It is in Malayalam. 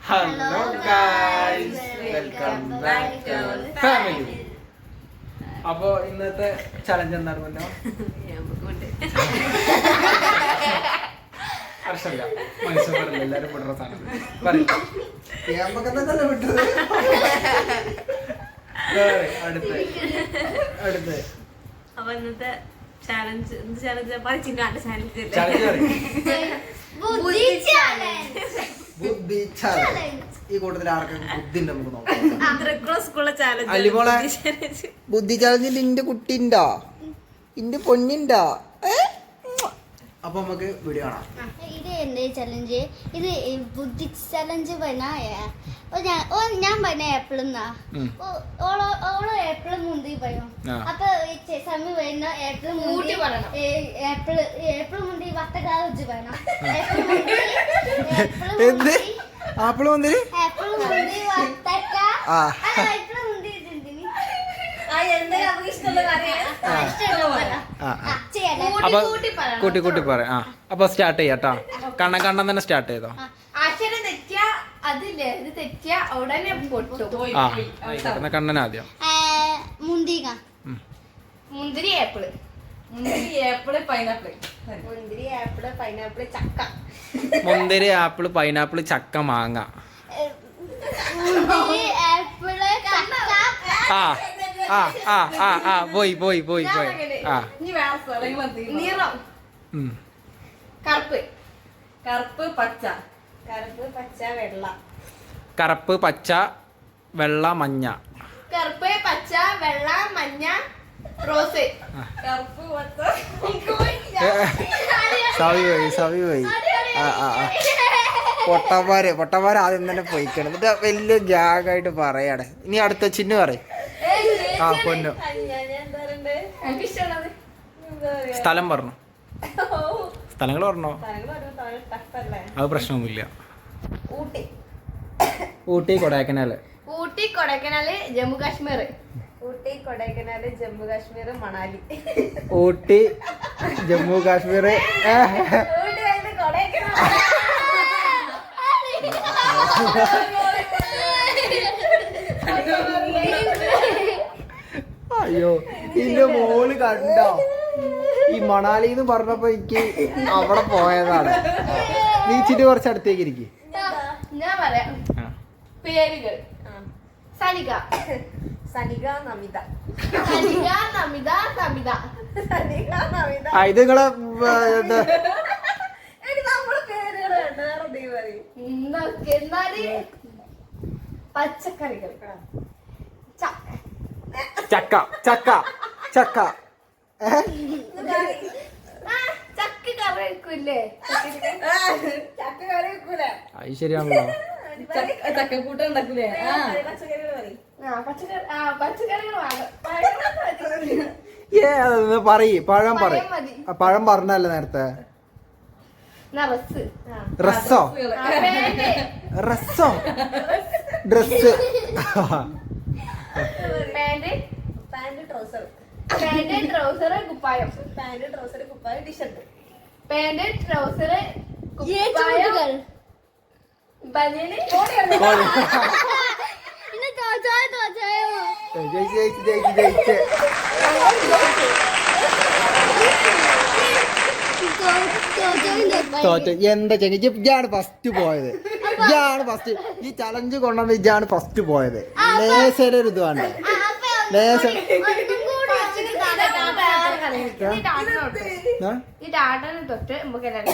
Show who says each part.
Speaker 1: Hello guys, welcome back to family. അപ്പൊ ഇന്നത്തെ ചലഞ്ച് എന്താണ് പറഞ്ഞോ? ഹർഷല്ല, മനുഷ്യന്മാരല്ല, എല്ലാരും വിടുന്ന സാധനം പറയും. അടുത്ത്
Speaker 2: അപ്പൊ ഇന്നത്തെ ചാലഞ്ച്
Speaker 3: ബുദ്ധി ചാലഞ്ച്. ഈ കൂട്ടത്തിൽ ആർക്കും ബുദ്ധി നമുക്ക് നോക്കാം. ബുദ്ധി ചാലഞ്ചിൽ ഇന്റെ കുട്ടിണ്ടോ, ഇന്റെ പൊന്നിണ്ടോ? അപ്പൊ നമുക്ക് വീഡിയോ കാണാം.
Speaker 4: ഇത് എന്ത് ചലഞ്ച്? ഇത് ബുദ്ധി ചലഞ്ച് ഞാൻ പറഞ്ഞ ഏപ്പിളെന്നാ ഓളോ ഏപ്പിള് മുന്തി പറയും. അപ്പൊ സമയം വരുന്ന ഏപ്പിള് ഏപ്പിള് മുന്തി വത്തക്കാല വെച്ച് പറയണം.
Speaker 3: ആപ്പിള് മുന്തിരി
Speaker 4: ഏപ്പിള് മുന്തി വത്തക്ക ഏപ്പിള് മുന്തി
Speaker 1: അപ്പൊ കൂട്ടി പറയാം. അപ്പൊ സ്റ്റാർട്ട് ചെയ്യാട്ടോ. കണ്ണൻ തന്നെ സ്റ്റാർട്ട് ചെയ്തോ. കണ്ണൻ ആദ്യം.
Speaker 2: മുന്തിരി ആപ്പിള് പൈനാപ്പിള് ചക്ക.
Speaker 1: മുന്തിരി ആപ്പിള് പൈനാപ്പിള് ചക്ക മാങ്ങ. പോയി കറുപ്പ് പച്ച വെള്ള മഞ്ഞ.
Speaker 2: കറുപ്പ് പച്ച വെള്ള മഞ്ഞ റോസ്.
Speaker 3: സവി പോയി. പൊട്ടന്മാര് ആദ്യം തന്നെ പോയിക്കണം. എന്നിട്ട് വലിയ ഗ്യാഗായിട്ട് പറയാണ്. ഇനി അടുത്ത ചിന്നു പറയും. പൊന്നു സ്ഥലം പറഞ്ഞു. സ്ഥലങ്ങൾ പറഞ്ഞോ, അത് പ്രശ്നമൊന്നുമില്ല. ഊട്ടി കൊടൈക്കനാല്.
Speaker 2: ജമ്മു കാശ്മീർ. ജമ്മു കാശ്മീർ മണാലി.
Speaker 3: ഊട്ടി ജമ്മു കാശ്മീർ അയ്യോ, ഇതിന്റെ മോള് കണ്ടോ? ഈ മണാലി എന്ന് പറഞ്ഞപ്പോ എനിക്ക് അവിടെ പോയതാണ്. നീ ഇച്ചിരി കുറച്ച് അടുത്തേക്ക് ഇരിക്കും.
Speaker 2: ഞാൻ പറയാം പേരുകൾ. സനിക നമിത.
Speaker 3: ഇത് നിങ്ങളെ
Speaker 2: പച്ചക്കറികൾ.
Speaker 3: ചക്ക ചക്ക ചക്ക
Speaker 2: ചക്ക കറി വെക്കൂലേ? ചക്ക കറി വെക്കൂലേ?
Speaker 3: അത് ശരിയാണല്ലോ.
Speaker 2: ചക്കക്കൂട്ടം ഉണ്ടാക്കൂലേ?
Speaker 3: പറയ്, പഴം പറയും. പഴം പറഞ്ഞല്ലേ നേരത്തെ? റസ്സോ ഡ്രസ്.
Speaker 2: ട്രൗസർ കുപ്പായം. ടീഷർട്ട്. പാന്റ് ട്രൗസർ കുപ്പായം ബനിയന്.
Speaker 3: എന്താ ചെങ്ങ, ഇജാണ് ഫസ്റ്റ് പോയത്. ഈ ചലഞ്ച് കൊണ്ടുവന്ന് ഇജാണ് ഫസ്റ്റ് പോയത്. ലേശയുടെ ഒരു ഇത് വേണ്ടേ?
Speaker 2: ഈ ടാറ്റ തൊട്ട് നമുക്ക് എല്ലാവരും